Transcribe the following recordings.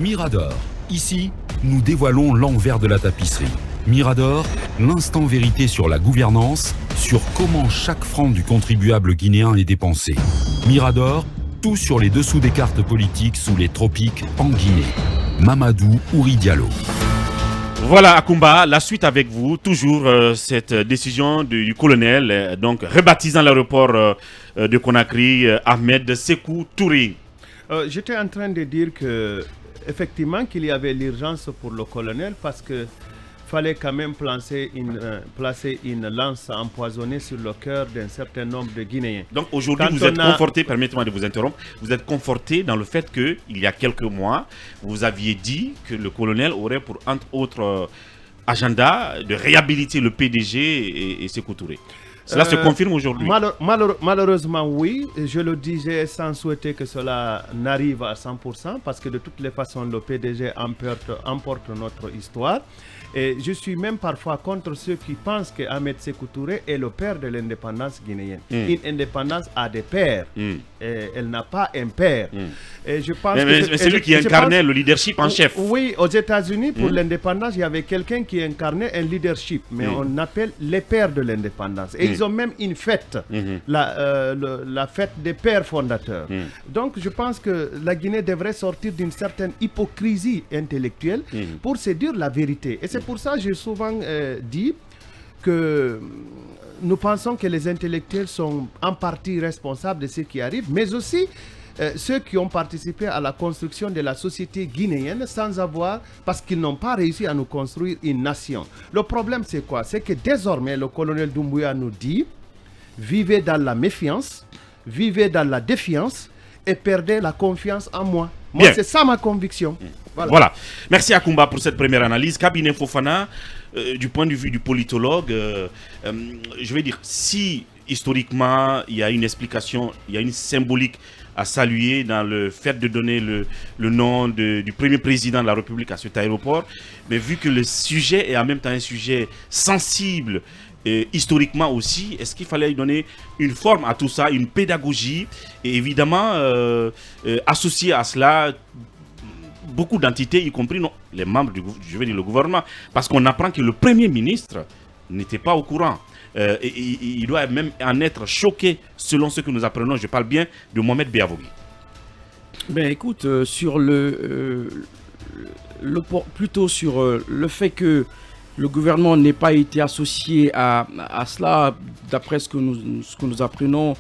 Mirador. Ici, nous dévoilons l'envers de la tapisserie. Mirador, l'instant vérité sur la gouvernance, sur comment chaque franc du contribuable guinéen est dépensé. Mirador, tout sur les dessous des cartes politiques sous les tropiques en Guinée. Mamadou Ouri Diallo. Voilà Akumba, la suite avec vous, toujours cette décision du colonel, donc rebaptisant l'aéroport de Conakry, Ahmed Sékou Touré. J'étais en train de dire que effectivement qu'il y avait l'urgence pour le colonel parce que fallait quand même placer une lance empoisonnée sur le cœur d'un certain nombre de Guinéens. Donc aujourd'hui vous êtes conforté, permettez-moi de vous interrompre, vous êtes conforté dans le fait qu'il y a quelques mois, vous aviez dit que le colonel aurait pour entre autres agenda de réhabiliter le PDG et Sékou Touré. Cela se confirme aujourd'hui. Malheureusement, oui. Je le disais sans souhaiter que cela n'arrive à 100% parce que de toutes les façons, le PDG emporte notre histoire. Et je suis même parfois contre ceux qui pensent que Ahmed Sékou Touré est le père de l'indépendance guinéenne. Une indépendance a des pères. Et elle n'a pas un père. Et je pense mais c'est lui qui incarnait le leadership en chef. Oui, aux États-Unis, pour l'indépendance, il y avait quelqu'un qui incarnait un leadership. Mais on appelle les pères de l'indépendance. Et ils ont même une fête, la fête des pères fondateurs. Donc je pense que la Guinée devrait sortir d'une certaine hypocrisie intellectuelle pour se dire la vérité. Et c'est pour ça que j'ai souvent dit que nous pensons que les intellectuels sont en partie responsables de ce qui arrive, mais aussi ceux qui ont participé à la construction de la société guinéenne parce qu'ils n'ont pas réussi à nous construire une nation. Le problème c'est quoi? C'est que désormais le colonel Doumbouya nous dit: vivez dans la méfiance, vivez dans la défiance et perdez la confiance en moi. Moi, c'est ça ma conviction. Voilà. Merci Akumba pour cette première analyse. Cabinet Fofana, du point de vue du politologue, je vais dire, si historiquement il y a une explication, il y a une symbolique à saluer dans le fait de donner le nom du premier président de la République à cet aéroport, mais vu que le sujet est en même temps un sujet sensible, historiquement aussi, est-ce qu'il fallait donner une forme à tout ça, une pédagogie, et évidemment associer à cela beaucoup d'entités, y compris les membres le gouvernement, parce qu'on apprend que le Premier ministre n'était pas au courant. Et il doit même en être choqué selon ce que nous apprenons. Je parle bien de Mohamed Beavogui. Ben écoute, sur plutôt sur le fait que le gouvernement n'ait pas été associé à cela, d'après ce que nous apprenons,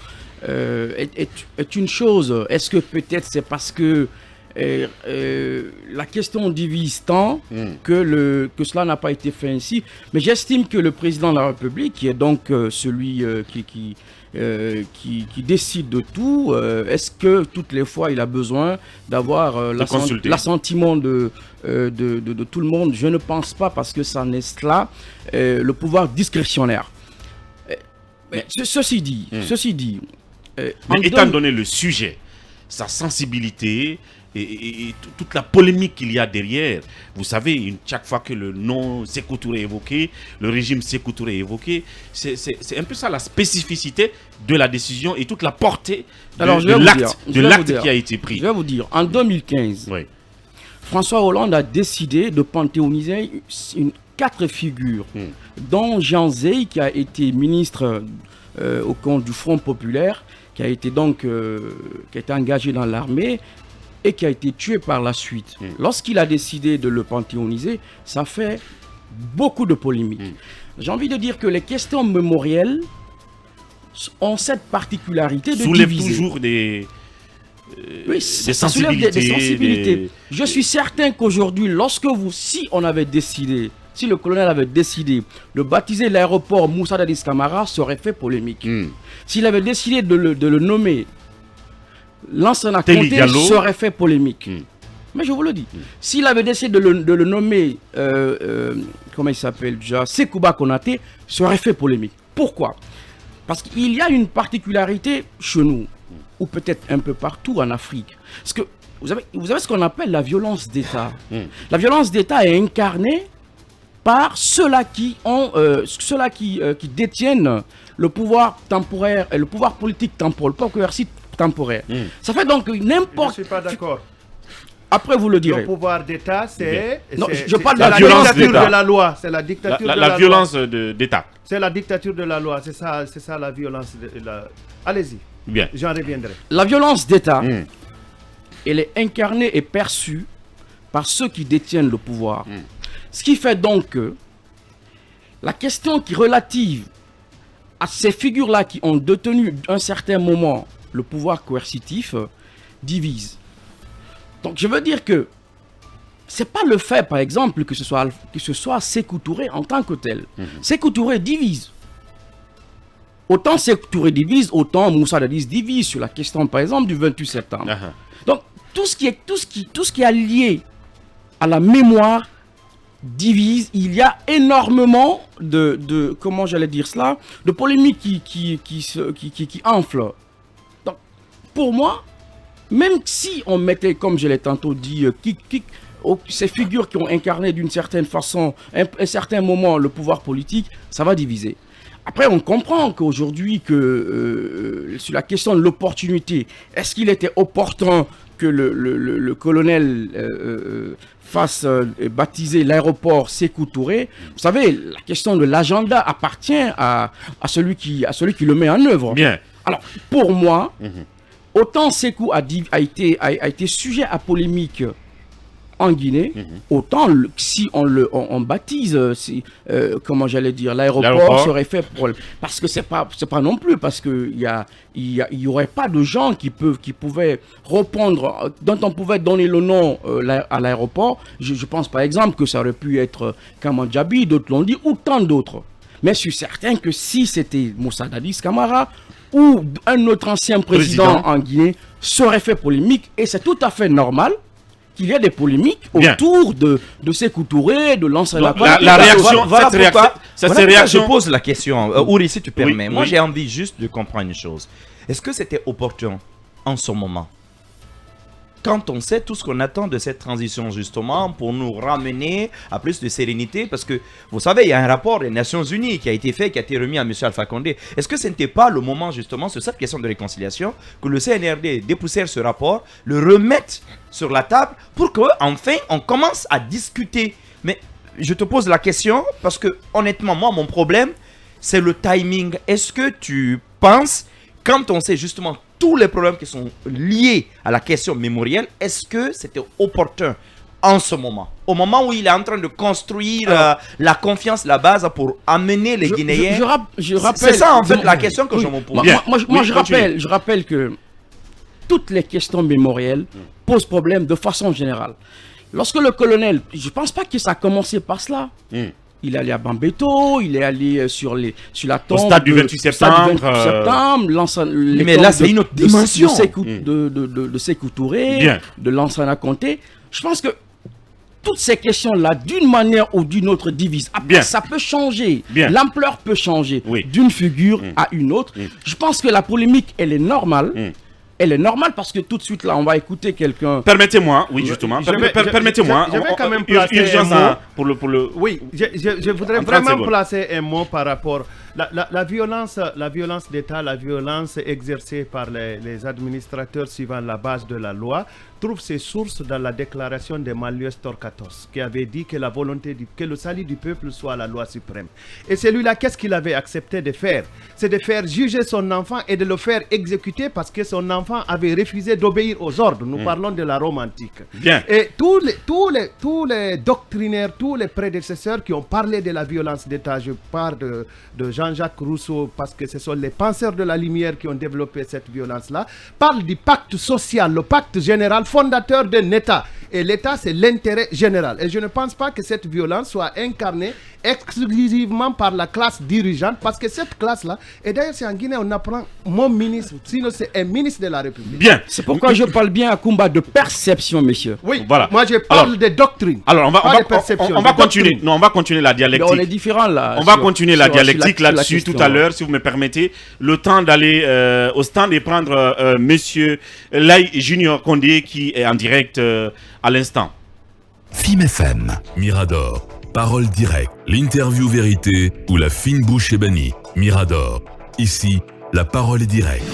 est une chose. Est-ce que peut-être c'est parce que la question divise tant que cela n'a pas été fait ainsi. Mais j'estime que le président de la République, qui est donc celui qui décide de tout, est-ce que toutes les fois il a besoin d'avoir l'assentiment de tout le monde? Je ne pense pas, parce que ça n'est cela le pouvoir discrétionnaire. Ceci dit, étant donné le sujet, sa sensibilité et toute la polémique qu'il y a derrière, vous savez, chaque fois que le nom Sékou Touré est évoqué, le régime Sékou Touré est évoqué, c'est un peu ça la spécificité de la décision et toute la portée de l'acte qui a été pris. Je vais vous dire, en 2015, François Hollande a décidé de panthéoniser 4 figures, dont Jean Zey, qui a été ministre au compte du Front Populaire, qui a été engagé dans l'armée et qui a été tué par la suite. Lorsqu'il a décidé de le panthéoniser, ça fait beaucoup de polémiques. J'ai envie de dire que les questions mémorielles ont cette particularité de soulève diviser. Toujours des sensibilités. Je suis certain qu'aujourd'hui, si le colonel avait décidé de baptiser l'aéroport Moussa Dadis Camara, ça aurait fait polémique. S'il avait décidé de le nommer Lansana Conté, ça aurait fait polémique. Mais je vous le dis, s'il avait décidé de le nommer, comment il s'appelle déjà, Sekouba Konaté, ça aurait fait polémique. Pourquoi? Parce qu'il y a une particularité chez nous, ou peut-être un peu partout en Afrique. Parce que vous avez ce qu'on appelle la violence d'État. La violence d'État est incarnée par ceux-là qui détiennent le pouvoir temporaire et le pouvoir politique temporaire, le pouvoir coercitif temporaire. Ça fait donc n'importe. Je ne suis pas d'accord. Après, vous le direz. Le pouvoir d'État, c'est... Non, je parle de la violence dictature d'État. de la loi. C'est la dictature de la loi. violence d'État. C'est la dictature de la loi. C'est ça la violence. Allez-y. Bien. J'en reviendrai. La violence d'État, elle est incarnée et perçue par ceux qui détiennent le pouvoir. Ce qui fait donc que la question qui est relative à ces figures-là qui ont détenu à un certain moment le pouvoir coercitif divise. Donc je veux dire que c'est pas le fait, par exemple, que ce soit Sékou Touré en tant que tel. Sékou Touré divise. Autant Sékou Touré divise, autant Moussa Dadis divise sur la question, par exemple, du 28 septembre. Donc tout ce qui est lié à la mémoire divise. Il y a énormément de comment j'allais dire cela, de polémiques qui enflent. Donc pour moi, même si on mettait, comme je l'ai tantôt dit, ces figures qui ont incarné d'une certaine façon, un certain moment, le pouvoir politique, ça va diviser. Après, on comprend qu'aujourd'hui, sur la question de l'opportunité, est-ce qu'il était opportun que le colonel fasse baptiser l'aéroport Sékou Touré? Vous savez, la question de l'agenda appartient à celui qui le met en œuvre. Bien. Alors, pour moi, autant Sékou a été sujet à polémique en Guinée, autant si on baptise, comment j'allais dire, l'aéroport serait fait pour... Parce que c'est pas non plus, parce qu'il y aurait pas de gens qui pouvaient répondre, dont on pouvait donner le nom à l'aéroport. Je pense par exemple que ça aurait pu être Kamandjabi, d'autres l'ont dit, ou tant d'autres. Mais je suis certain que si c'était Moussa Dadis Camara ou un autre ancien président en Guinée, ça aurait fait polémique, et c'est tout à fait normal qu'il y a des polémiques autour de Sékou Touré, de l'ancien... La réaction, cette réaction... Je pose la question, Ouri, si tu permets. Moi, j'ai envie juste de comprendre une chose. Est-ce que c'était opportun en ce moment, quand on sait tout ce qu'on attend de cette transition, justement, pour nous ramener à plus de sérénité? Parce que, vous savez, il y a un rapport des Nations Unies qui a été fait, qui a été remis à M. Alpha Condé. Est-ce que ce n'était pas le moment, justement, sur cette question de réconciliation, que le CNRD dépoussière ce rapport, le remette sur la table, pour qu'enfin, on commence à discuter? Mais je te pose la question, parce que, honnêtement, moi, mon problème, c'est le timing. Est-ce que tu penses, quand on sait justement tous les problèmes qui sont liés à la question mémorielle, est-ce que c'était opportun en ce moment, au moment où il est en train de construire la confiance, la base pour amener les Guinéens? Je rappelle, c'est ça en fait la question que je me pose. Moi, je rappelle que toutes les questions mémorielles posent problème de façon générale. Lorsque le colonel, je ne pense pas que ça a commencé par cela. Il est allé à Bambeto, il est allé sur la tombe... Au stade du 28 septembre. Mais là, c'est une autre dimension. De Sékou Touré, de Lansana Conté. Je pense que toutes ces questions-là, d'une manière ou d'une autre, divisent. Après, ça peut changer. L'ampleur peut changer d'une figure à une autre. Je pense que la polémique, elle est normale. Elle est normale parce que tout de suite, là, on va écouter quelqu'un... Permettez-moi, oui, justement. Permettez-moi. Je vais quand même placer un mot. pour le... Oui, je voudrais vraiment placer un mot par rapport... La violence d'État, la violence exercée par les administrateurs suivant la base de la loi trouve ses sources dans la déclaration de Manlius Torquatos, qui avait dit que la volonté, que le salut du peuple soit la loi suprême. Et celui-là, qu'est-ce qu'il avait accepté de faire? C'est de faire juger son enfant et de le faire exécuter parce que son enfant avait refusé d'obéir aux ordres. Nous parlons de la Rome antique. Et tous les doctrinaires, tous les prédécesseurs qui ont parlé de la violence d'État, je parle de Jean-Jacques Rousseau, parce que ce sont les penseurs de la lumière qui ont développé cette violence-là, parlent du pacte social, le pacte général fondateur d'un État. Et l'État, c'est l'intérêt général. Et je ne pense pas que cette violence soit incarnée exclusivement par la classe dirigeante, parce que cette classe-là, et d'ailleurs c'est en Guinée, on apprend mon ministre, sinon c'est un ministre de la République. Bien. C'est pourquoi je parle bien à Koumba de perception, messieurs. Oui, voilà. Moi je parle de doctrine. Alors on va continuer. Non, on va continuer la dialectique. Mais on est différents là. On va continuer la dialectique là-dessus tout à l'heure, si vous me permettez. Le temps d'aller au stand et prendre monsieur Lai Junior Condé qui est en direct à l'instant. FIM FM, Mirador, Parole directe, l'interview vérité ou la fine bouche ébanie. Mirador, ici, la parole est directe.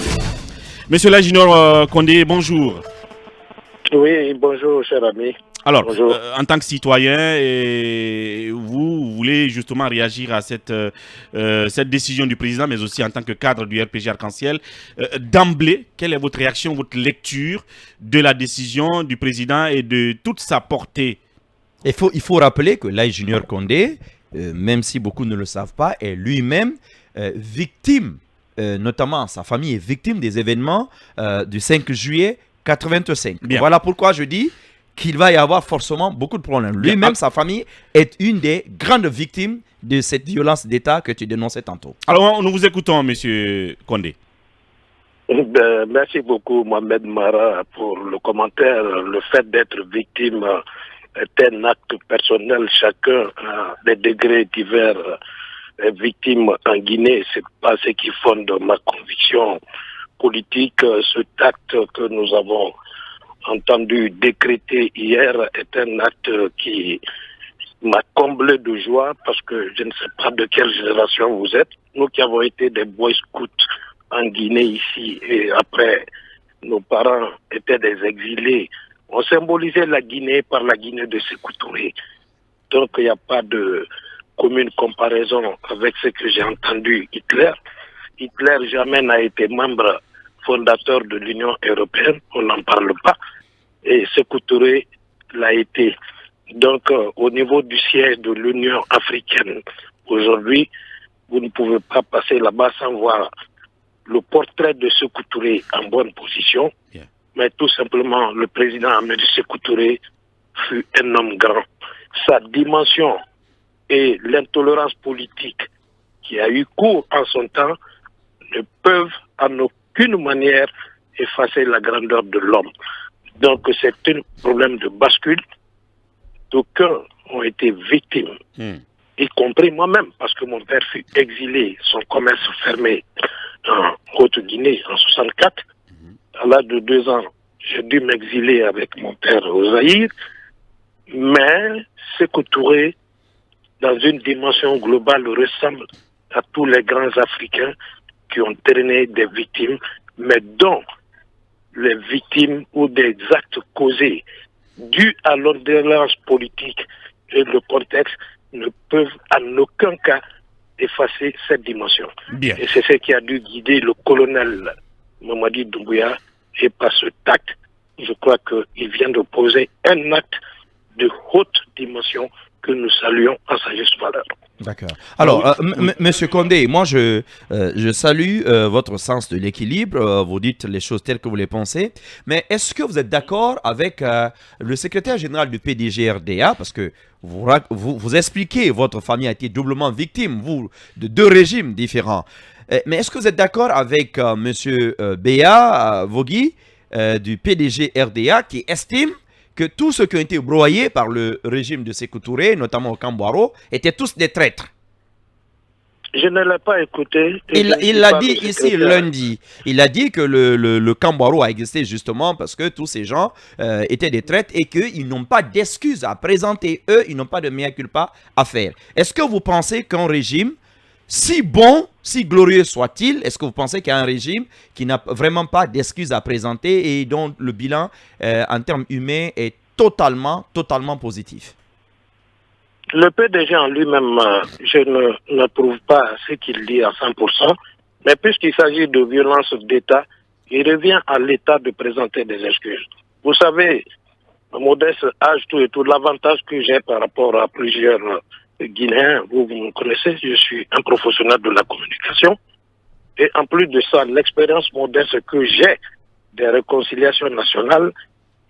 Monsieur Lai Junior Condé, bonjour. Oui, bonjour, cher ami. Alors, Bonjour. en tant que citoyen, vous voulez justement réagir à cette décision du président, mais aussi en tant que cadre du RPG Arc-en-Ciel. D'emblée, quelle est votre réaction, votre lecture de la décision du président et de toute sa portée? Il faut rappeler que Laye Junior Condé, même si beaucoup ne le savent pas, est lui-même victime, notamment sa famille est victime des événements du 5 juillet 85. Bien. Voilà pourquoi je dis qu'il va y avoir forcément beaucoup de problèmes. Lui-même, sa famille est une des grandes victimes de cette violence d'État que tu dénonçais tantôt. Alors, nous vous écoutons, monsieur Condé. Merci beaucoup, Mohamed Mara, pour le commentaire. Le fait d'être victime est un acte personnel. Chacun a des degrés divers. Victime en Guinée, c'est pas ce qui fonde ma conviction politique. Cet acte que nous avons entendu décréter hier est un acte qui m'a comblé de joie parce que je ne sais pas de quelle génération vous êtes. Nous qui avons été des boys scouts en Guinée ici et après nos parents étaient des exilés, on symbolisait la Guinée par la Guinée de Sékou Touré. Donc il n'y a pas de commune comparaison avec ce que j'ai entendu Hitler. Hitler jamais n'a été membre fondateur de l'Union européenne, on n'en parle pas. Et Sékou Touré l'a été. Donc, au niveau du siège de l'Union africaine, aujourd'hui, vous ne pouvez pas passer là-bas sans voir le portrait de Sékou Touré en bonne position. Yeah. Mais tout simplement, le président Ahmed Sékou Touré fut un homme grand. Sa dimension et l'intolérance politique qui a eu cours en son temps ne peuvent en aucune manière effacer la grandeur de l'homme. Donc c'est un problème de bascule. D'aucuns ont été victimes, y compris moi-même, parce que mon père fut exilé, son commerce fermé en Haute-Guinée en 64. À l'âge de 2 ans, j'ai dû m'exiler avec mon père au Zaïre. Mais Sékou Touré, dans une dimension globale, ressemble à tous les grands Africains qui ont traîné des victimes, mais dont les victimes ou des actes causés dus à l'ordonnance politique et le contexte ne peuvent en aucun cas effacer cette dimension. Bien. Et c'est ce qui a dû guider le colonel Mamadi Doumbouya. Et par ce acte, je crois qu'il vient de poser un acte de haute dimension que nous saluons en sa juste valeur. D'accord. Alors, Monsieur Condé, moi je salue votre sens de l'équilibre. Vous dites les choses telles que vous les pensez. Mais est-ce que vous êtes d'accord avec le secrétaire général du PDG-RDA, parce que vous expliquez votre famille a été doublement victime, vous, de 2 régimes différents. Mais est-ce que vous êtes d'accord avec Monsieur Béa Vogui du PDG-RDA qui estime que tous ceux qui ont été broyés par le régime de Sékou Touré, notamment au Kambouaro, étaient tous des traîtres? Je ne l'ai pas écouté. Il l'a dit ici lundi. Il a dit que le Kambouaro a existé justement parce que tous ces gens étaient des traîtres et qu'ils n'ont pas d'excuses à présenter. Eux, ils n'ont pas de mea culpa à faire. Est-ce que vous pensez qu'un régime, si bon, si glorieux soit-il, est-ce que vous pensez qu'il y a un régime qui n'a vraiment pas d'excuses à présenter et dont le bilan en termes humains est totalement positif? Le PDG en lui-même, je n'approuve pas ce qu'il dit à 100%, mais puisqu'il s'agit de violence d'État, il revient à l'État de présenter des excuses. Vous savez, modeste âge, tout et tout, l'avantage que j'ai par rapport à plusieurs Guinéens, vous me connaissez, je suis un professionnel de la communication. Et en plus de ça, l'expérience modeste que j'ai des réconciliations nationales,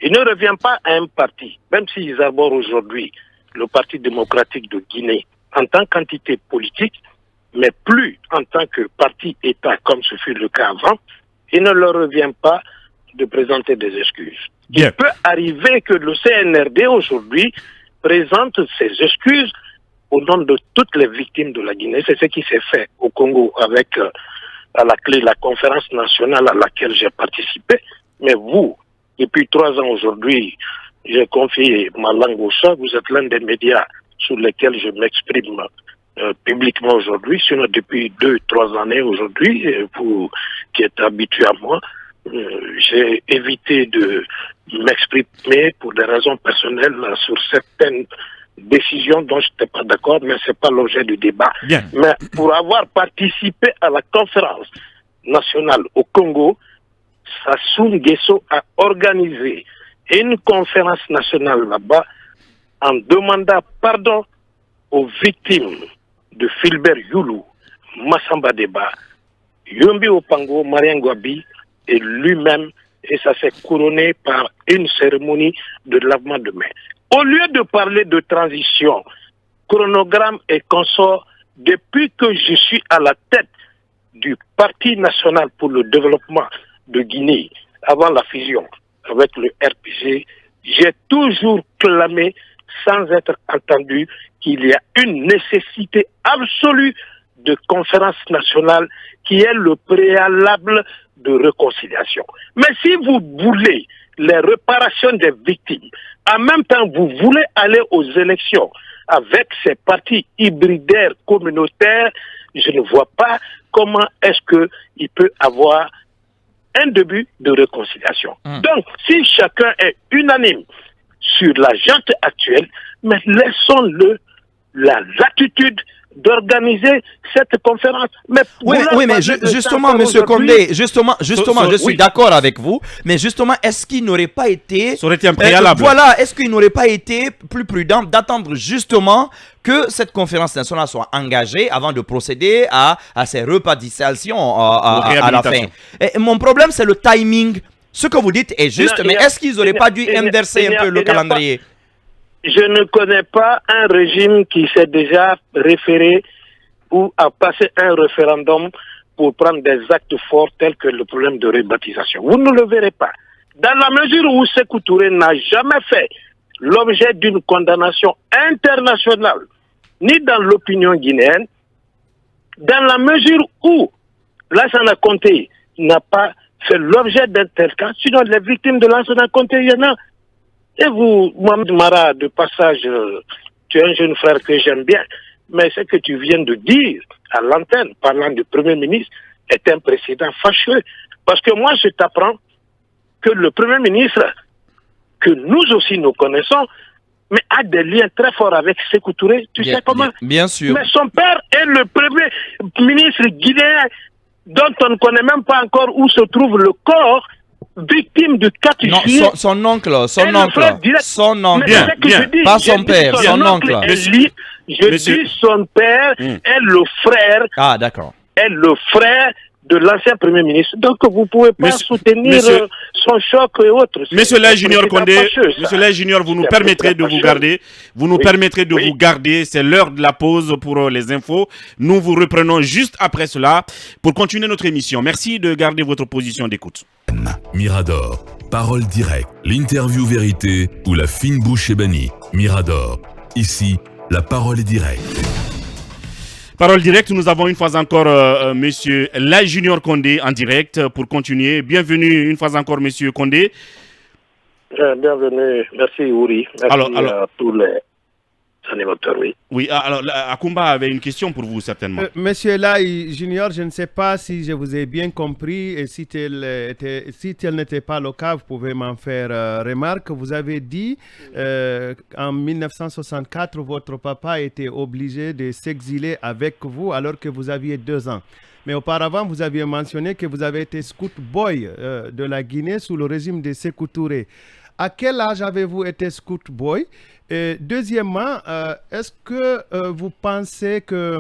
il ne revient pas à un parti, même s'ils arborent aujourd'hui le Parti démocratique de Guinée en tant qu'entité politique, mais plus en tant que parti-État, comme ce fut le cas avant, il ne leur revient pas de présenter des excuses. Bien. Il peut arriver que le CNRD aujourd'hui présente ses excuses au nom de toutes les victimes de la Guinée. C'est ce qui s'est fait au Congo avec à la clé la conférence nationale à laquelle j'ai participé. Mais vous, depuis 3 ans aujourd'hui, j'ai confié ma langue au chat. Vous êtes l'un des médias sur lesquels je m'exprime publiquement aujourd'hui. Sinon, depuis 2-3 années aujourd'hui, vous qui êtes habitué à moi, j'ai évité de m'exprimer pour des raisons personnelles sur certaines décisions dont je n'étais pas d'accord, mais ce n'est pas l'objet du débat. Bien. Mais pour avoir participé à la conférence nationale au Congo, Sassou Nguesso a organisé une conférence nationale là-bas en demandant pardon aux victimes de Philbert Youlou, Massamba Deba, Yombi Opango, Marien Gwabi et lui-même, et ça s'est couronné par une cérémonie de lavement de main. Au lieu de parler de transition, chronogramme et consort, depuis que je suis à la tête du Parti national pour le développement de Guinée, avant la fusion avec le RPG, j'ai toujours clamé, sans être entendu, qu'il y a une nécessité absolue de conférence nationale qui est le préalable de réconciliation. Mais si vous voulez les réparations des victimes, en même temps vous voulez aller aux élections avec ces partis hybridaires communautaires, je ne vois pas comment est-ce qu'il peut avoir un début de réconciliation. Donc, si chacun est unanime sur la junte actuelle, mais laissons-le la latitude d'organiser cette conférence. Mais mais justement, Monsieur Condé, justement, je suis d'accord avec vous, mais justement, est-ce qu'il n'aurait pas été... Ça aurait été un préalable. Voilà, est-ce qu'il n'aurait pas été plus prudent d'attendre justement que cette conférence nationale soit engagée avant de procéder à ces repartitions à la fin? Et mon problème, c'est le timing. Ce que vous dites est juste, mais est-ce qu'ils n'auraient pas dû inverser un peu le calendrier? Je ne connais pas un régime qui s'est déjà référé ou a passé un référendum pour prendre des actes forts tels que le problème de rebaptisation. Vous ne le verrez pas. Dans la mesure où Sékou Touré n'a jamais fait l'objet d'une condamnation internationale, ni dans l'opinion guinéenne, dans la mesure où Lassana Conté n'a pas fait l'objet d'un tel cas, sinon les victimes de Lassana Conté, il y en a. Et vous, Mohamed Mara, de passage, tu es un jeune frère que j'aime bien, mais ce que tu viens de dire à l'antenne, parlant du Premier ministre, est un précédent fâcheux. Parce que moi, je t'apprends que le Premier ministre, que nous aussi nous connaissons, mais a des liens très forts avec Sékou Touré. Tu sais comment? Bien sûr. Mais son père est le Premier ministre guinéen dont on ne connaît même pas encore où se trouve le corps, victime de 4 juillet. Non, son oncle. Bien, pas son père, son oncle. Je dis son père est le frère. Ah, d'accord. Est le frère de l'ancien Premier ministre. Donc vous ne pouvez pas soutenir son choc et autres. Monsieur Laye Junior Condé, Monsieur Laye Junior, vous nous permettrez de vous garder. Vous nous permettrez de vous garder. C'est l'heure de la pause pour les infos. Nous vous reprenons juste après cela pour continuer notre émission. Merci de garder votre position d'écoute. Mirador, parole directe, l'interview vérité ou la fine bouche ébanie. Mirador, ici, la parole est directe. Parole directe, nous avons une fois encore Monsieur Laye Junior Condé en direct pour continuer. Bienvenue une fois encore Monsieur Condé. Bienvenue, merci Ouri, merci à tous les animateurs, Oui, alors Akumba avait une question pour vous certainement. Monsieur Laye Junior, je ne sais pas si je vous ai bien compris et si tel n'était pas le cas, vous pouvez m'en faire remarque. Vous avez dit en 1964, votre papa était obligé de s'exiler avec vous alors que vous aviez 2 ans. Mais auparavant, vous aviez mentionné que vous avez été scout boy de la Guinée sous le régime de Sékou Touré. À quel âge avez-vous été scout boy? Et deuxièmement, est-ce que vous pensez que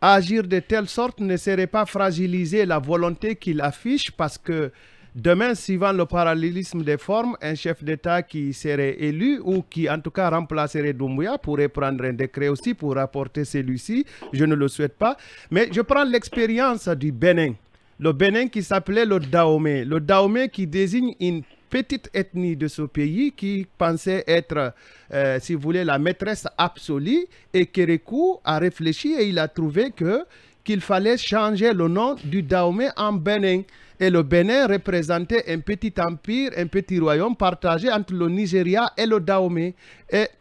agir de telle sorte ne serait pas fragiliser la volonté qu'il affiche? Parce que demain, suivant le parallélisme des formes, un chef d'État qui serait élu ou qui en tout cas remplacerait Doumbouya pourrait prendre un décret aussi pour rapporter celui-ci. Je ne le souhaite pas. Mais je prends l'expérience du Bénin. Le Bénin qui s'appelait le Dahomey. Le Dahomey qui désigne une petite ethnie de ce pays qui pensait être, si vous voulez, la maîtresse absolue, et Kérékou a réfléchi et il a trouvé qu'il fallait changer le nom du Dahomey en Bénin. Et le Bénin représentait un petit empire, un petit royaume partagé entre le Nigeria et le Dahomey.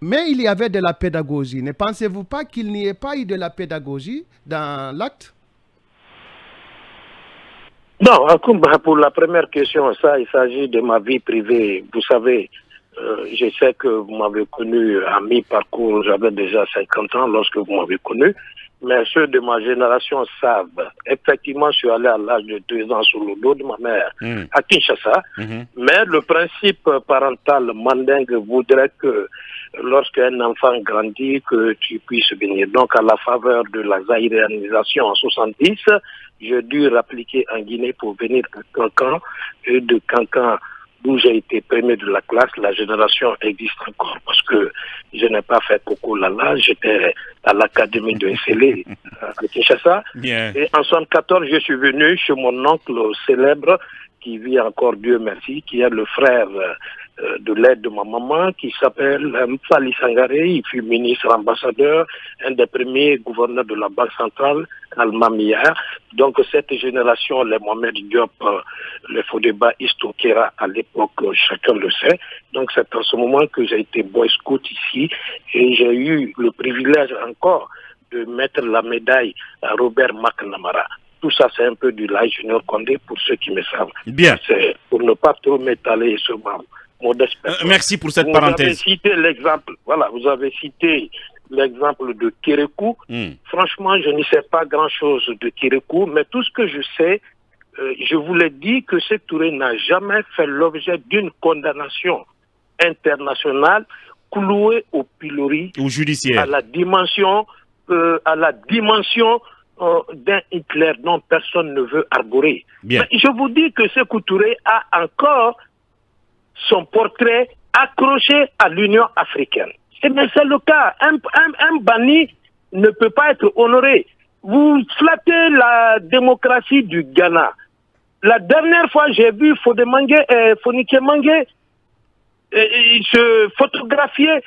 Mais il y avait de la pédagogie. Ne pensez-vous pas qu'il n'y ait pas eu de la pédagogie dans l'acte? Non, pour la première question, il s'agit de ma vie privée. Vous savez, je sais que vous m'avez connu à mi-parcours, j'avais déjà 50 ans lorsque vous m'avez connu, mais ceux de ma génération savent. Effectivement, je suis allé à l'âge de 2 ans sur le dos de ma mère à Kinshasa, mais le principe parental mandingue voudrait que lorsqu'un enfant grandit, que tu puisses venir. Donc, à la faveur de la zaïréanisation en 70, j'ai dû appliquer en Guinée pour venir à Cancan, et de Cancan, où j'ai été premier de la classe, la génération existe encore parce que je n'ai pas fait Coco Lala, j'étais à l'académie de Nsélé à Kinshasa. Bien. Et en 1974, je suis venu chez mon oncle célèbre qui vit encore, Dieu merci, qui est le frère de l'aide de ma maman, qui s'appelle Fali Sangaré. Il fut ministre ambassadeur, un des premiers gouverneurs de la Banque centrale, Al-Mamia. Donc cette génération, les Mohamed Diop, les Fodeba Istokera à l'époque, chacun le sait. Donc c'est en ce moment que j'ai été boy scout ici et j'ai eu le privilège encore de mettre la médaille à Robert McNamara. Tout ça, c'est un peu du Laye Junior Condé pour ceux qui me savent. Bien. C'est pour ne pas trop m'étaler sur ma modeste personne. Merci pour cette Vous parenthèse. avez cité l'exemple, vous avez cité l'exemple de Kérékou. Franchement, je ne sais pas grand-chose de Kérékou, mais tout ce que je sais, je vous l'ai dit que Sékou Touré n'a jamais fait l'objet d'une condamnation internationale clouée au pilori Ou judiciaire. à la dimension d'un Hitler dont personne ne veut arborer. Bien. Mais je vous dis que Sékou Touré a encore son portrait accroché à l'Union africaine. Et bien c'est le cas. Un banni ne peut pas être honoré. Vous flattez la démocratie du Ghana. La dernière fois, j'ai vu Fonike Mange se photographier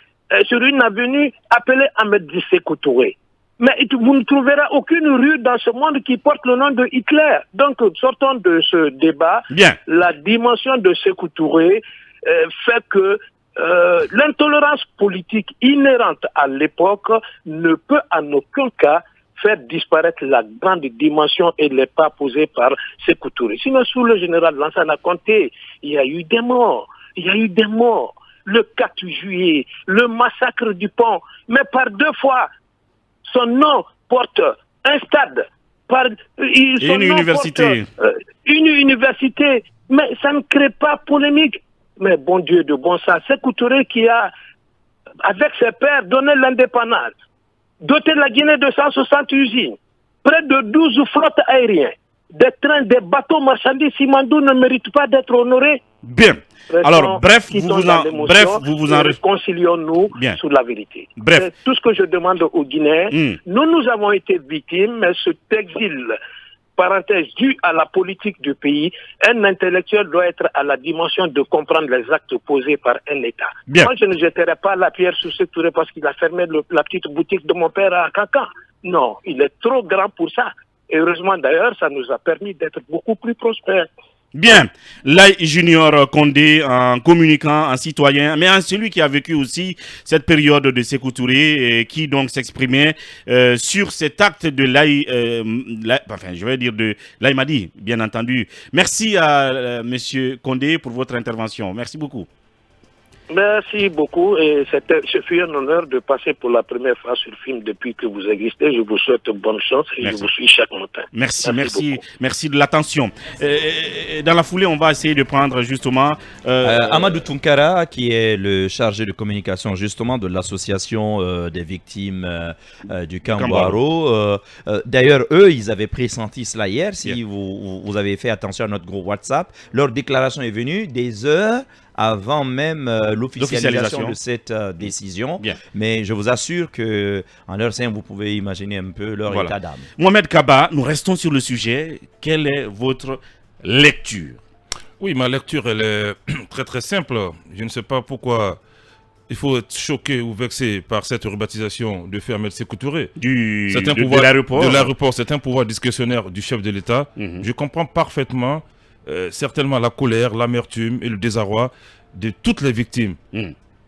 sur une avenue appelée Ahmed Sékou Touré. Mais vous ne trouverez aucune rue dans ce monde qui porte le nom de Hitler. Donc, sortons de ce débat. Bien. La dimension de Sékou Touré fait que l'intolérance politique inhérente à l'époque ne peut en aucun cas faire disparaître la grande dimension et les pas posés par Sékou Touré. Sinon, sous le général Lansana Conté, il y a eu des morts. Le 4 juillet, le massacre du pont. Mais par 2 fois, son nom porte un stade. Une université. Une université. Mais ça ne crée pas polémique. Mais bon Dieu de bon sens, Sékou Touré qui a, avec ses pairs, donné l'indépendance, doté la Guinée de 160 usines, près de 12 flottes aériennes, des trains, des bateaux marchandises, Simandou ne mérite pas d'être honoré. Bien. Alors, bref, vous vous en réconcilions-nous sur la vérité. Bref. C'est tout ce que je demande aux Guinéens. Nous avons été victimes, mais cet exil, parenthèse, dû à la politique du pays, un intellectuel doit être à la dimension de comprendre les actes posés par un État. Bien. Moi, je ne jetterai pas la pierre sur Sékou Touré parce qu'il a fermé la petite boutique de mon père à Cancan. Non, il est trop grand pour ça. Et heureusement d'ailleurs, ça nous a permis d'être beaucoup plus prospères. Bien, Laye Junior Condé, en communicant, en citoyen, mais en celui qui a vécu aussi cette période de Sékou Touré et qui donc s'exprimait sur cet acte de Laye Madi, bien entendu. Merci à Monsieur Condé pour votre intervention. Merci beaucoup. Merci beaucoup et ce fut un honneur de passer pour la première fois sur le film depuis que vous existez. Je vous souhaite bonne chance et je vous suis chaque matin. Merci de l'attention. Dans la foulée, on va essayer de prendre justement... Amadou Tunkara, qui est le chargé de communication justement de l'association des victimes du Kambaro. D'ailleurs, eux, ils avaient pressenti cela hier. Si vous avez fait attention à notre groupe WhatsApp, leur déclaration est venue des heures avant même l'officialisation de cette décision. Bien. Mais je vous assure qu'en leur sein, vous pouvez imaginer un peu leur état d'âme. Mohamed Kaba, nous restons sur le sujet. Quelle est votre lecture? Oui, ma lecture, elle est très très simple. Je ne sais pas pourquoi il faut être choqué ou vexé par cette rebaptisation de feu Ahmed Sékou Touré. De l'aéroport. De l'aéroport, c'est un pouvoir discrétionnaire du chef de l'État. Je comprends parfaitement certainement la colère, l'amertume et le désarroi de toutes les victimes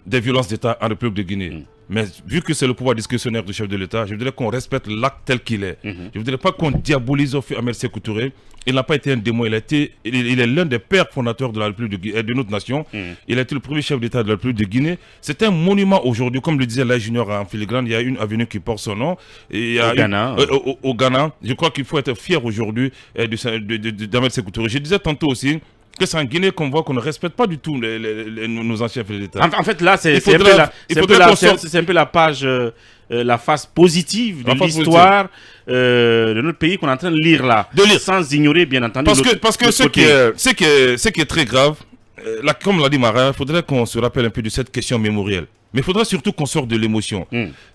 des violences d'État en République de Guinée. Mais vu que c'est le pouvoir discrétionnaire du chef de l'État, je voudrais qu'on respecte l'acte tel qu'il est. Je ne voudrais pas qu'on diabolise Ahmed Sékou Touré. Il n'a pas été un démon, il est l'un des pères fondateurs de la République de notre nation. Il a été le premier chef d'État de la République de Guinée. C'est un monument aujourd'hui, comme le disait la junior en filigrane, il y a une avenue qui porte son nom. Et il y a au Ghana. Je crois qu'il faut être fier aujourd'hui d'Ahmed Sékou Touré. Je disais tantôt aussi que c'est en Guinée qu'on voit qu'on ne respecte pas du tout nos anciens chefs d'État. En fait, là, c'est un peu la page, la face positive de l'histoire de notre pays qu'on est en train de lire là. Sans ignorer, bien entendu. Parce que ce qui est très grave, comme l'a dit Mara, il faudrait qu'on se rappelle un peu de cette question mémorielle. Mais il faudrait surtout qu'on sorte de l'émotion.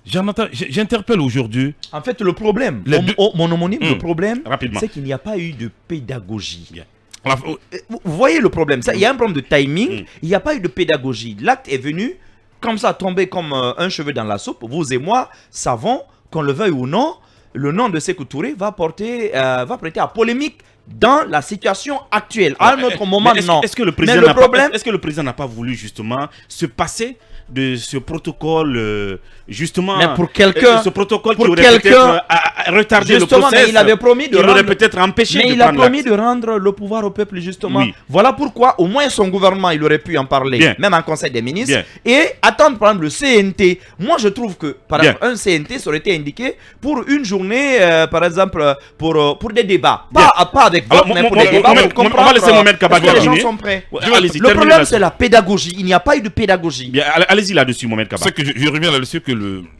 J'interpelle aujourd'hui. En fait, le problème, mon homonyme, le problème, c'est qu'il n'y a pas eu de pédagogie. Vous voyez le problème, il y a un problème de timing, il n'y a pas eu de pédagogie. L'acte est venu comme ça, tomber comme un cheveu dans la soupe. Vous et moi savons, qu'on le veuille ou non, le nom de Sékou Touré va prêter à polémique dans la situation actuelle. À un autre moment, non. Est-ce que le président n'a pas voulu justement se passer de ce protocole justement, mais pour quelqu'un, ce protocole qui aurait peut-être retardé le procès, il avait promis de aurait peut-être empêché mais il a promis de rendre le pouvoir au peuple justement. Voilà pourquoi au moins son gouvernement il aurait pu en parler, même en conseil des ministres, et attendre par exemple le CNT. Moi je trouve que par exemple un CNT ça aurait été indiqué pour une journée par exemple pour des débats, pas avec vote, mais pour des débats pour comprendre. On va laisser Mohamed Kaba terminer. Les gens sont prêts. Le problème c'est la pédagogie. Il n'y a pas eu de pédagogie. Allez-y là-dessus, Mohamed Kaba. Je reviens là-dessus que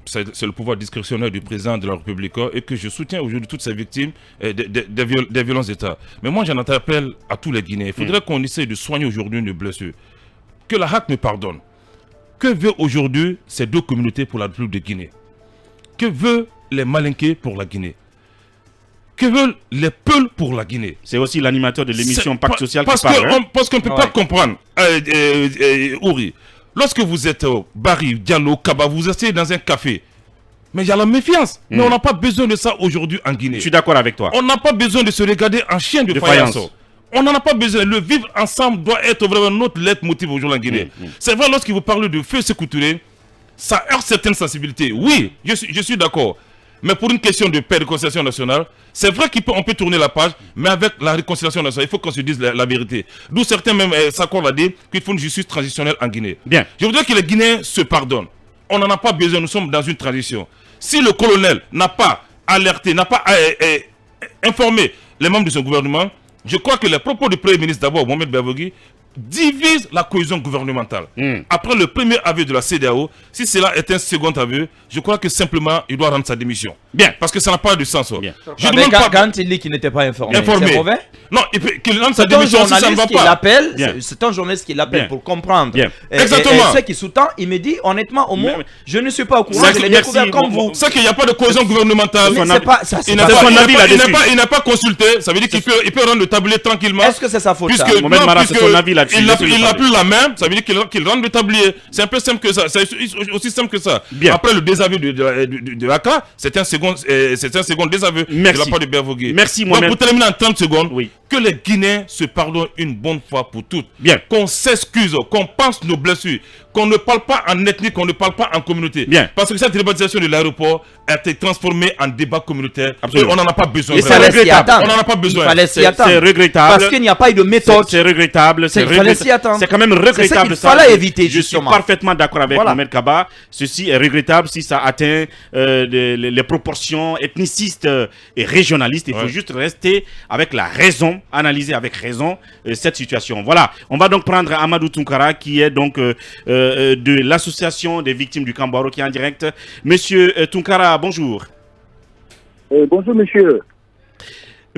c'est le pouvoir discrétionnaire du président de la République et que je soutiens aujourd'hui toutes ces victimes des violences d'État. Mais moi, j'en appelle à tous les Guinéens. Il faudrait qu'on essaye de soigner aujourd'hui une blessure. Que la HAC me pardonne. Que veut aujourd'hui ces deux communautés pour la République de Guinée? Que veulent les Malinqués pour la Guinée? Que veulent les Peuls pour la Guinée? C'est aussi l'animateur de l'émission Pacte Social qui parle. Parce qu'on ne peut pas comprendre, Ouri. Lorsque vous êtes au Barry, Diallo, Kaba, vous asseyez dans un café. Mais il y a la méfiance. Mais on n'a pas besoin de ça aujourd'hui en Guinée. Je suis d'accord avec toi. On n'a pas besoin de se regarder en chien de faïence. On n'en a pas besoin. Le vivre ensemble doit être vraiment notre leitmotiv aujourd'hui en Guinée. C'est vrai, lorsqu'il vous parle de feu Sékou Touré, ça heurte certaines sensibilités. Oui, je suis d'accord. Mais pour une question de paix et de réconciliation nationale, c'est vrai qu'on peut tourner la page, mais avec la réconciliation nationale, il faut qu'on se dise la vérité. D'où certains même s'accordent à dire qu'il faut une justice transitionnelle en Guinée. Bien. Je voudrais que les Guinéens se pardonnent. On n'en a pas besoin, nous sommes dans une transition. Si le colonel n'a pas alerté, n'a pas informé les membres de son gouvernement, je crois que les propos du Premier ministre d'abord, Mohamed Bavogui, divise la cohésion gouvernementale. Après le premier avis de la CEDEAO, si cela est un second avis, je crois que simplement il doit rendre sa démission. Bien. Parce que ça n'a pas de sens. Je demande pas quand il dit qu'il n'était pas informé. C'est mauvais. Non, qu'il rende sa démission si ça ne va pas. C'est un journaliste qui l'appelle pour comprendre. Exactement. Et ce qui sous-tend, il me dit honnêtement au moins, je ne suis pas au courant, je l'ai découvert comme vous. C'est qu'il n'y a pas de cohésion gouvernementale. Il n'a pas consulté, ça veut dire qu'il peut rendre le tablier tranquillement. Est-ce que c'est sa faute? C'est son avis là-dessus. Il n'a plus la main, ça veut dire qu'il rende le tablier. C'est un peu simple que ça. C'est aussi simple que ça. Après le désaveu de l'ACA, c'est un second désaveu de la part de Bavogui. Merci, Mohamed. Pour terminer en 30 secondes, que les Guinéens se pardonnent une bonne fois pour toutes. Qu'on s'excuse, qu'on pense nos blessures, qu'on ne parle pas en ethnie, qu'on ne parle pas en communauté. Parce que cette privatisation de l'aéroport a été transformée en débat communautaire. Absolument. Et on n'en a pas besoin. Et c'est regrettable. On n'en a pas besoin. C'est regrettable. Parce qu'il n'y a pas eu de méthode. C'est regrettable. C'est quand même regrettable. Il fallait éviter, justement. Je suis parfaitement d'accord avec Mohamed Kaba. Ceci est regrettable si ça atteint les proportions ethnicistes et régionalistes. Il faut juste rester avec la raison, analyser avec raison cette situation. Voilà. On va donc prendre Amadou Tounkara qui est donc de l'association des victimes du Kambaro qui est en direct. Monsieur Tounkara, bonjour. Bonjour monsieur.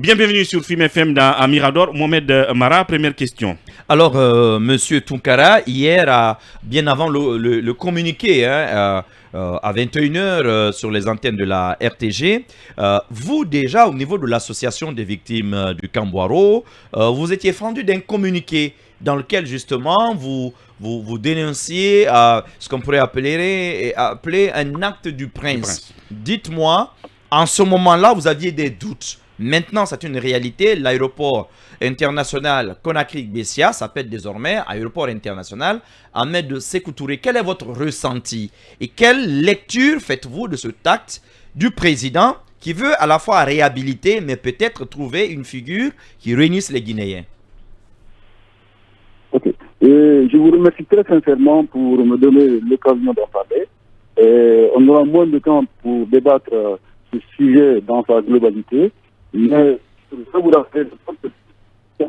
Bienvenue sur FIM FM à Mirador. Mohamed Mara, première question. Alors, monsieur Tounkara, hier, bien avant le communiqué, à 21h sur les antennes de la RTG, vous déjà, au niveau de l'association des victimes du Kambaro, vous étiez fendu d'un communiqué dans lequel justement vous dénonciez ce qu'on pourrait appeler un acte du prince. Dites-moi, en ce moment-là, vous aviez des doutes. Maintenant, c'est une réalité. L'aéroport international Conakry-Bessia s'appelle désormais aéroport international Ahmed Sékou Touré. Quel est votre ressenti et quelle lecture faites-vous de ce acte du président qui veut à la fois réhabiliter, mais peut-être trouver une figure qui réunisse les Guinéens? Ok. Et je vous remercie très sincèrement pour me donner l'occasion d'en parler. Et on aura moins de temps pour débattre ce sujet dans sa globalité. Mais je vous rappelle que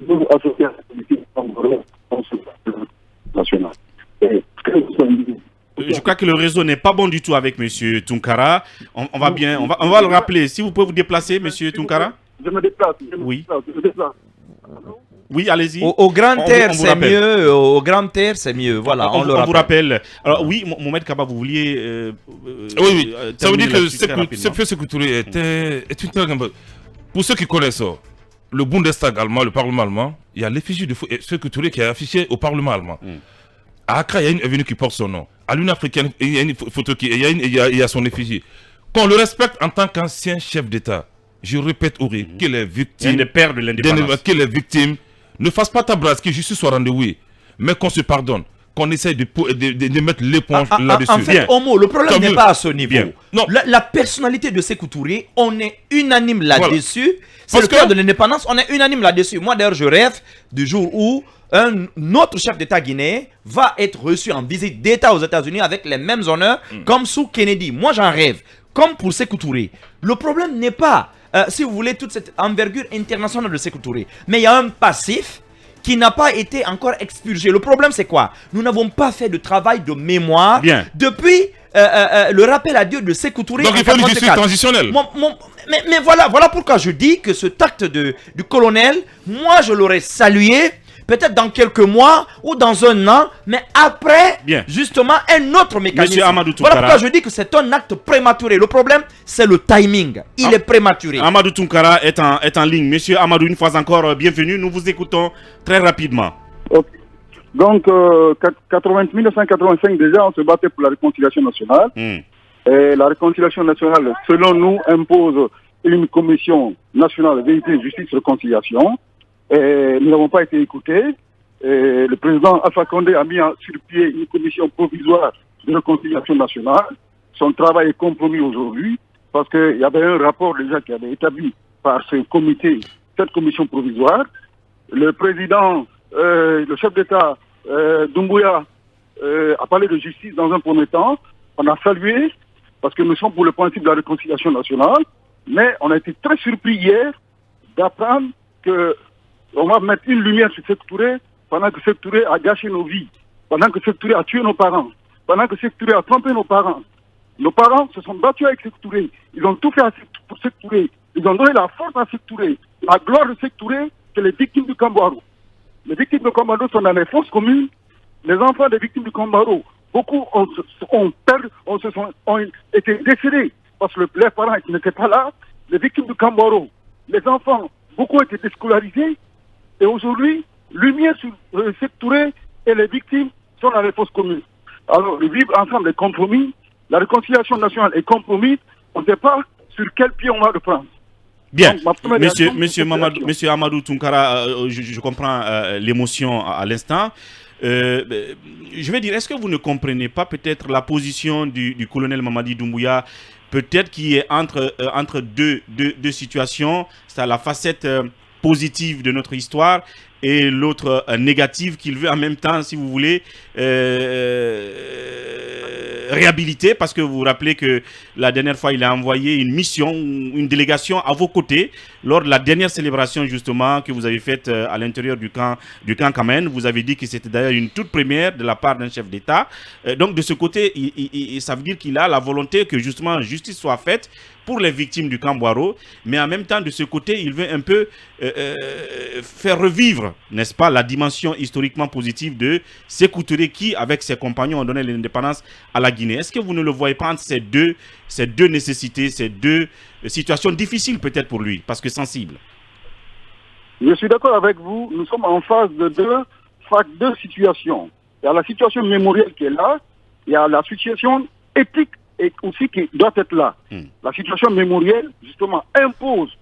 nous associer à la politique nationale. Je crois que le réseau n'est pas bon du tout avec M. Tounkara. On va le rappeler. Si vous pouvez vous déplacer, M. Tounkara. Je me déplace. Oui. Oui, allez-y. Au grand air, c'est mieux. Au grand air, c'est mieux. Voilà, on vous rappelle. Alors oui, Mohamed Kaba, vous vouliez... oui. Ça veut dire que Sékou Touré est une très... Pour ceux qui connaissent le Bundestag allemand, le Parlement allemand, il y a l'effigie de Sékou Touré qui est affichée au Parlement allemand. À Accra, il y a une avenue qui porte son nom. À l'Union africaine, il y a une photo il y a son effigie. Qu'on le respecte en tant qu'ancien chef d'État. Je répète, Uri, qu'il est victime... des pères de l'indépendance. Qu'il est victime. Ne fasse pas ta brasse, que justice soit rendue, oui. Mais qu'on se pardonne. Qu'on essaye de mettre l'éponge là-dessus. En fait, Omo, le problème n'est pas à ce niveau. Non. La personnalité de Sékou Touré, on est unanime là-dessus. Voilà. C'est le cœur de l'indépendance, on est unanime là-dessus. Moi, d'ailleurs, je rêve du jour où un autre chef d'État guinéen va être reçu en visite d'État aux États-Unis avec les mêmes honneurs comme sous Kennedy. Moi, j'en rêve. Comme pour Sékou Touré. Le problème n'est pas... si vous voulez, toute cette envergure internationale de Sékou Touré. Mais il y a un passif qui n'a pas été encore expurgé. Le problème, c'est quoi? Nous n'avons pas fait de travail de mémoire depuis le rappel à Dieu de Sékou Touré. Donc il faut une justice transitionnelle. Mais voilà pourquoi je dis que cet acte du colonel, moi, je l'aurais salué. Peut-être dans quelques mois ou dans un an, mais après, justement, un autre mécanisme. Voilà pourquoi je dis que c'est un acte prématuré. Le problème, c'est le timing. Il est prématuré. Amadou Tounkara est en ligne. Monsieur Amadou, une fois encore, bienvenue. Nous vous écoutons très rapidement. Okay. Donc, 1985 déjà, on se battait pour la réconciliation nationale. Et la réconciliation nationale, selon nous, impose une commission nationale vérité, justice, réconciliation. Et nous n'avons pas été écoutés. Et le président Alpha Condé a mis sur pied une commission provisoire de réconciliation nationale. Son travail est compromis aujourd'hui parce qu'il y avait un rapport déjà qui avait été établi par ce comité, cette commission provisoire. Le président, le chef d'État Doumbouya a parlé de justice dans un premier temps. On a salué parce que nous sommes pour le principe de la réconciliation nationale. Mais on a été très surpris hier d'apprendre que on va mettre une lumière sur Sékou Touré pendant que Sékou Touré a gâché nos vies, pendant que Sékou Touré a tué nos parents, pendant que Sékou Touré a trompé nos parents. Nos parents se sont battus avec Sékou Touré. Ils ont tout fait pour Sékou Touré. Ils ont donné la force à Sékou Touré. La gloire de Sékou Touré, c'est les victimes du Kambouaro. Les victimes du Kambouaro sont dans les fosses communes. Les enfants des victimes du Kambouaro, beaucoup ont été décédés parce que les parents n'étaient pas là. Les victimes du Kambouaro, les enfants, beaucoup ont été déscolarisés. Et aujourd'hui, lumière sur Sékou Touré et les victimes sont dans les fosses communes. Alors, le vivre ensemble est compromis, la réconciliation nationale est compromise, on ne sait pas sur quel pied on va le prendre. Bien, donc, monsieur Amadou Tounkara, je comprends l'émotion à l'instant. Je vais dire, est-ce que vous ne comprenez pas peut-être la position du colonel Mamadi Doumbouya, peut-être qui est entre deux situations, c'est la facette positive de notre histoire et l'autre négative qu'il veut en même temps, si vous voulez, réhabiliter, parce que vous vous rappelez que la dernière fois, il a envoyé une mission, une délégation à vos côtés, lors de la dernière célébration justement que vous avez faite à l'intérieur du camp Kamen. Vous avez dit que c'était d'ailleurs une toute première de la part d'un chef d'État. Donc de ce côté, ça veut dire qu'il a la volonté que justement justice soit faite pour les victimes du Kambouaro, mais en même temps, de ce côté, il veut un peu faire revivre, n'est-ce pas, la dimension historiquement positive de Sékou Touré qui, avec ses compagnons, ont donné l'indépendance à la Guinée. Est-ce que vous ne le voyez pas entre ces deux nécessités, ces deux situations difficiles peut-être pour lui, parce que sensibles? Je suis d'accord avec vous. Nous sommes en phase de deux situations. Il y a la situation mémorielle qui est là, il y a la situation éthique et aussi qui doit être là. La situation mémorielle, justement, impose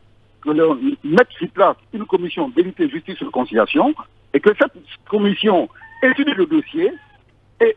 que l'on mette sur place une commission vérité, justice, réconciliation, et que cette commission étudie le dossier et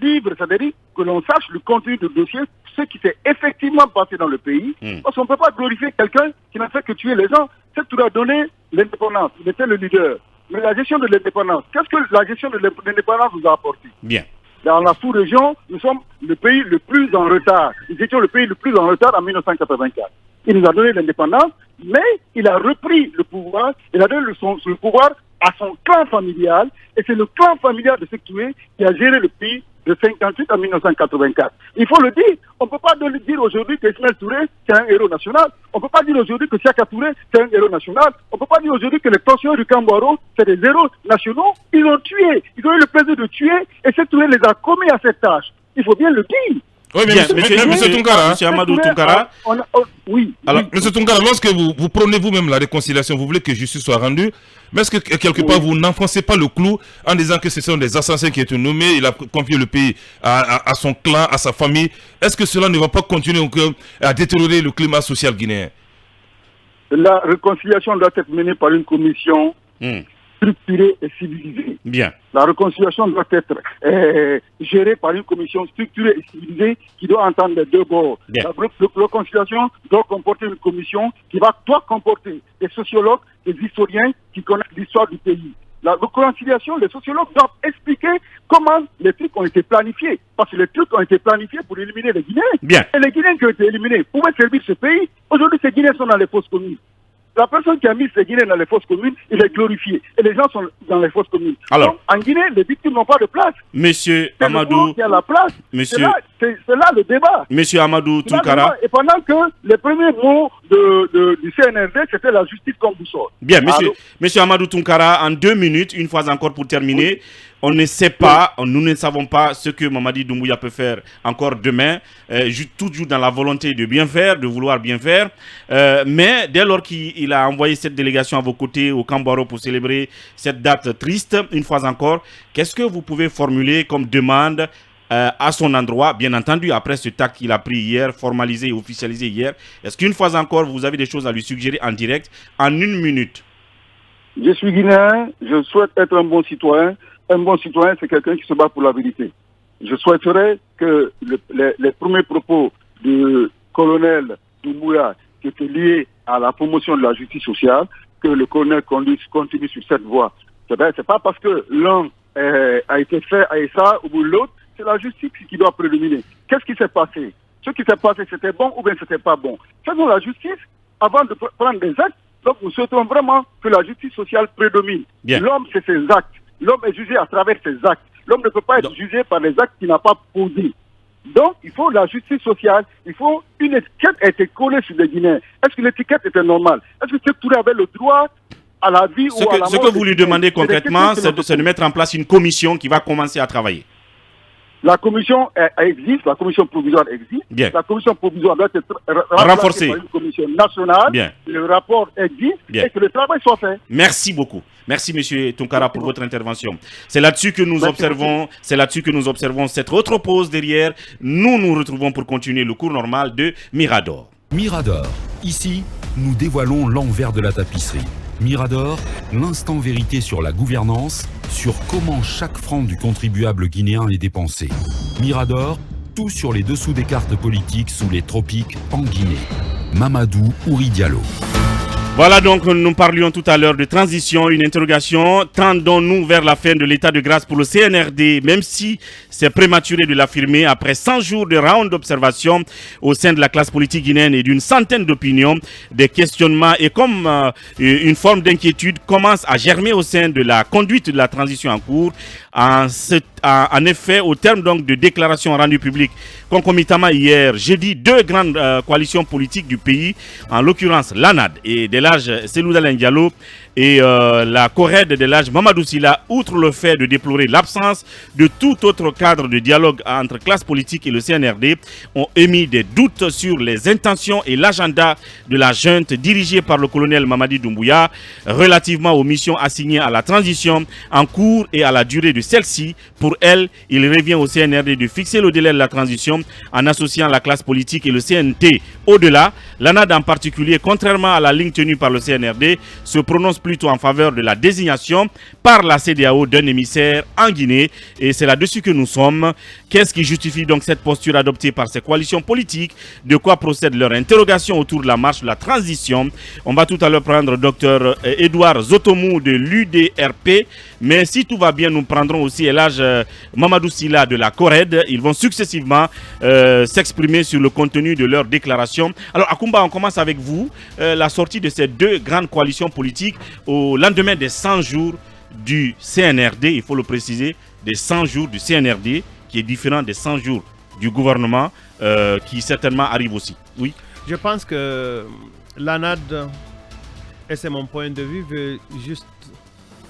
livre, c'est-à-dire que l'on sache le contenu du dossier, ce qui s'est effectivement passé dans le pays, parce qu'on ne peut pas glorifier quelqu'un qui n'a fait que tuer les gens. C'est tout a donné l'indépendance, il était le leader. Mais la gestion de l'indépendance, qu'est-ce que la gestion de l'indépendance nous a apporté? Bien. Dans la sous-région, nous sommes le pays le plus en retard. Nous étions le pays le plus en retard en 1984. Il nous a donné l'indépendance, mais il a repris le pouvoir, il a donné le pouvoir à son clan familial, et c'est le clan familial de Sékou Touré qui a géré le pays de 58 à 1984. Il faut le dire, on ne peut pas dire aujourd'hui que Ismaël Touré, c'est un héros national, on ne peut pas dire aujourd'hui que Siaka Touré, c'est un héros national, on ne peut pas dire aujourd'hui que les pensionnaires du Kambouaro, c'est des héros nationaux. Ils ont tué, ils ont eu le plaisir de tuer, et Sékou Touré les a commis à cette tâche. Il faut bien le dire. Oui, mais monsieur Tounkara, monsieur Amadou Tounkara. Oui. Alors, monsieur Tounkara, lorsque vous prenez vous-même la réconciliation, vous voulez que justice soit rendue, mais est-ce que quelque part vous n'enfoncez pas le clou en disant que ce sont des assassins qui ont été nommés, il a confié le pays à son clan, à sa famille? Est-ce que cela ne va pas continuer à détériorer le climat social guinéen? La réconciliation doit être menée par une commission structurée et civilisée. Bien. La réconciliation doit être gérée par une commission structurée et civilisée qui doit entendre les deux bords. Bien. La réconciliation doit comporter une commission qui doit comporter des sociologues, des historiens qui connaissent l'histoire du pays. La réconciliation, les sociologues doivent expliquer comment les trucs ont été planifiés. Parce que les trucs ont été planifiés pour éliminer les Guinéens. Bien. Et les Guinéens qui ont été éliminés pouvaient servir ce pays. Aujourd'hui, ces Guinéens sont dans les fosses communes. La personne qui a mis ces Guinéens dans les fosses communes, il est glorifié. Et les gens sont dans les fosses communes. Alors, donc, en Guinée, les victimes n'ont pas de place. Monsieur C'est Amadou, le qui a la place. Monsieur, c'est là le débat. Monsieur Amadou Tounkara. Et pendant que les premiers mots du CNRD, c'était la justice comme boussole. Bien, monsieur Amadou Tounkara, en 2 minutes, une fois encore pour terminer. Oui. On ne sait pas, nous ne savons pas ce que Mamadi Doumbouya peut faire encore demain, toujours dans la volonté de bien faire, de vouloir bien faire. Mais dès lors qu'il a envoyé cette délégation à vos côtés au Kambouaro pour célébrer cette date triste, une fois encore, qu'est-ce que vous pouvez formuler comme demande à son endroit, bien entendu, après ce acte qu'il a pris hier, formalisé et officialisé hier? Est-ce qu'une fois encore, vous avez des choses à lui suggérer en direct, en 1 minute? Je suis guinéen, je souhaite être un bon citoyen. Un bon citoyen, c'est quelqu'un qui se bat pour la vérité. Je souhaiterais que les premiers propos du colonel Doumbouya, qui étaient liés à la promotion de la justice sociale, que le colonel continue sur cette voie. C'est pas parce que l'un a été fait à ça ou l'autre, c'est la justice qui doit prédominer. Qu'est-ce qui s'est passé? Ce qui s'est passé, c'était bon ou bien c'était pas bon? Faisons la justice avant de prendre des actes. Donc nous souhaitons vraiment que la justice sociale prédomine. L'homme, c'est ses actes. L'homme est jugé à travers ses actes. L'homme ne peut pas être jugé par les actes qu'il n'a pas posés. Donc, il faut la justice sociale. Il faut une étiquette a été collée sur les Guinéens. Est-ce que l'étiquette était normale? Est-ce que Sékou Touré avait le droit à la vie ou à la mort? Ce que vous lui demandez concrètement, c'est de mettre en place une commission qui va commencer à travailler. La commission existe, la commission provisoire existe. Bien. La commission provisoire doit être renforcée par une commission nationale. Bien. Le rapport existe. Bien. Et que le travail soit fait. Merci beaucoup. Merci monsieur Tounkara pour votre intervention. C'est là-dessus que nous observons cette autre pause derrière. Nous nous retrouvons pour continuer le cours normal de Mirador. Mirador. Ici, nous dévoilons l'envers de la tapisserie. Mirador, l'instant vérité sur la gouvernance, sur comment chaque franc du contribuable guinéen est dépensé. Mirador, tout sur les dessous des cartes politiques sous les tropiques en Guinée. Mamadou Ouri Diallo. Voilà donc, nous parlions tout à l'heure de transition, une interrogation. Tendons-nous vers la fin de l'état de grâce pour le CNRD, même si c'est prématuré de l'affirmer après 100 jours de round d'observation au sein de la classe politique guinéenne et d'une centaine d'opinions, des questionnements et comme une forme d'inquiétude commence à germer au sein de la conduite de la transition en cours. En effet, au terme donc de déclarations rendues publiques concomitamment hier, jeudi, 2 grandes coalitions politiques du pays, en l'occurrence l'ANAD et Delage Seloudalen Diallo, et la CORED de l'âge Mamadou Sylla, outre le fait de déplorer l'absence de tout autre cadre de dialogue entre classe politique et le CNRD, ont émis des doutes sur les intentions et l'agenda de la junte dirigée par le colonel Mamadi Doumbouya relativement aux missions assignées à la transition en cours et à la durée de celle-ci. Pour elle, il revient au CNRD de fixer le délai de la transition en associant la classe politique et le CNT. Au-delà, l'ANAD en particulier, contrairement à la ligne tenue par le CNRD, se prononce plutôt en faveur de la désignation par la CEDEAO d'un émissaire en Guinée. Et c'est là-dessus que nous sommes. Qu'est-ce qui justifie donc cette posture adoptée par ces coalitions politiques? De quoi procède leur interrogation autour de la marche de la transition? On va tout à l'heure prendre Dr Edouard Zotomou de l'UDRP. Mais si tout va bien, nous prendrons aussi Elhadj Mamadou Sylla de la CORED. Ils vont successivement s'exprimer sur le contenu de leur déclaration. Alors Akoumba, on commence avec vous. La sortie de ces deux grandes coalitions politiques au lendemain des 100 jours du CNRD, il faut le préciser, des 100 jours du CNRD, qui est différent des 100 jours du gouvernement, qui certainement arrive aussi. Oui. Je pense que l'ANAD, et c'est mon point de vue, veut juste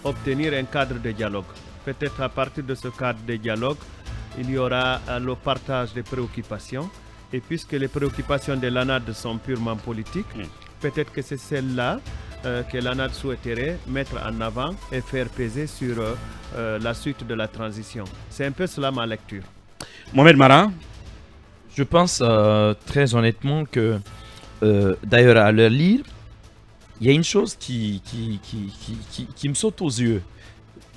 obtenir un cadre de dialogue. Peut-être à partir de ce cadre de dialogue, il y aura le partage des préoccupations. Et puisque les préoccupations de l'ANAD sont purement politiques, peut-être que c'est celle-là que l'ANAD souhaiterait mettre en avant et faire peser sur la suite de la transition. C'est un peu cela ma lecture. Mohamed Mara. Je pense très honnêtement que, d'ailleurs à le lire, il y a une chose qui me saute aux yeux.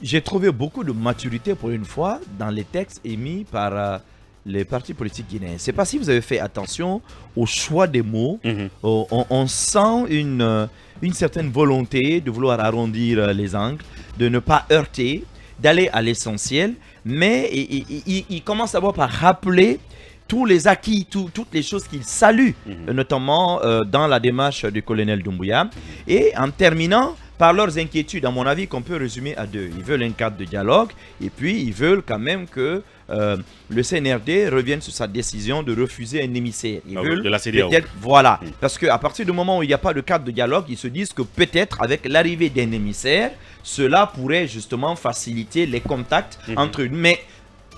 J'ai trouvé beaucoup de maturité pour une fois dans les textes émis par les partis politiques guinéens. Je ne sais pas si vous avez fait attention au choix des mots. On sent une certaine volonté de vouloir arrondir les angles, de ne pas heurter, d'aller à l'essentiel, mais il commence d'abord par rappeler tous les acquis, toutes les choses qu'il salue, notamment dans la démarche du colonel Doumbouya, et en terminant par leurs inquiétudes, à mon avis, qu'on peut résumer à deux. Ils veulent un cadre de dialogue, et puis ils veulent quand même que le CNRD revienne sur sa décision de refuser un émissaire. Ils veulent de la CEDEAO. Voilà, parce qu'à partir du moment où il n'y a pas de cadre de dialogue, ils se disent que peut-être avec l'arrivée d'un émissaire, cela pourrait justement faciliter les contacts entre eux. Mais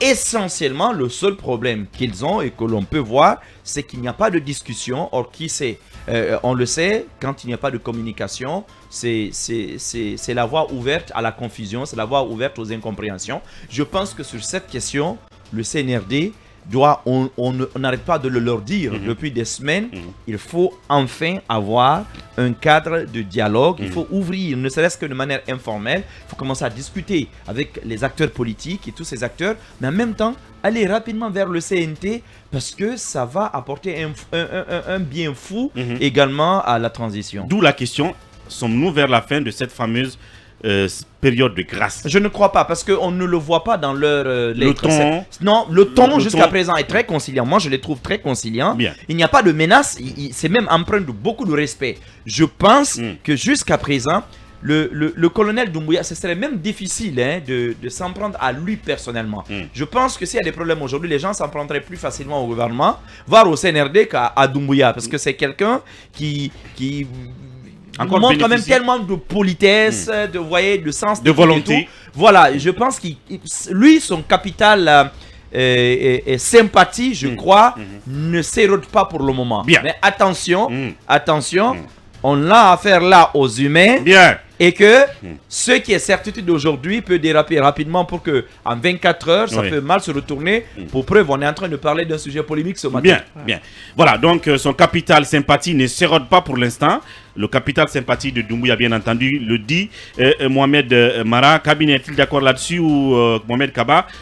essentiellement, le seul problème qu'ils ont et que l'on peut voir, c'est qu'il n'y a pas de discussion. Or, qui sait, on le sait, quand il n'y a pas de communication, c'est la voie ouverte à la confusion, c'est la voie ouverte aux incompréhensions. Je pense que sur cette question, le CNRD on n'arrête pas de le leur dire depuis des semaines. Il faut enfin avoir un cadre de dialogue. Il faut ouvrir, ne serait-ce que de manière informelle. Il faut commencer à discuter avec les acteurs politiques et tous ces acteurs, mais en même temps, aller rapidement vers le CNT parce que ça va apporter un bien fou également à la transition. D'où la question, sommes-nous vers la fin de cette fameuse période de grâce? Je ne crois pas, parce qu'on ne le voit pas dans leur le ton. Non, le ton jusqu'à présent est très conciliant. Moi, je les trouve très conciliants. Bien. Il n'y a pas de menace. C'est même empreint de beaucoup de respect. Je pense que jusqu'à présent, le colonel Doumbouya, ce serait même difficile de s'en prendre à lui personnellement. Je pense que s'il y a des problèmes aujourd'hui, les gens s'en prendraient plus facilement au gouvernement, voire au CNRD qu'à Doumbouya, parce que c'est quelqu'un qui montre quand même tellement de politesse, de sens de volonté. Voilà, je pense que lui, son capital et sympathie, je crois, ne s'érode pas pour le moment. Bien. Mais attention, on a affaire là aux humains. Bien. Et que ce qui est certitude aujourd'hui peut déraper rapidement pour que en 24 heures, ça peut mal se retourner. Pour preuve, on est en train de parler d'un sujet polémique ce matin. Bien, bien. Voilà, donc son capital sympathie ne s'érode pas pour l'instant. Le capital sympathie de Doumbouya, bien entendu, le dit Mohamed Mara. Kabine, est-il d'accord là-dessus ou Mohamed Kaba?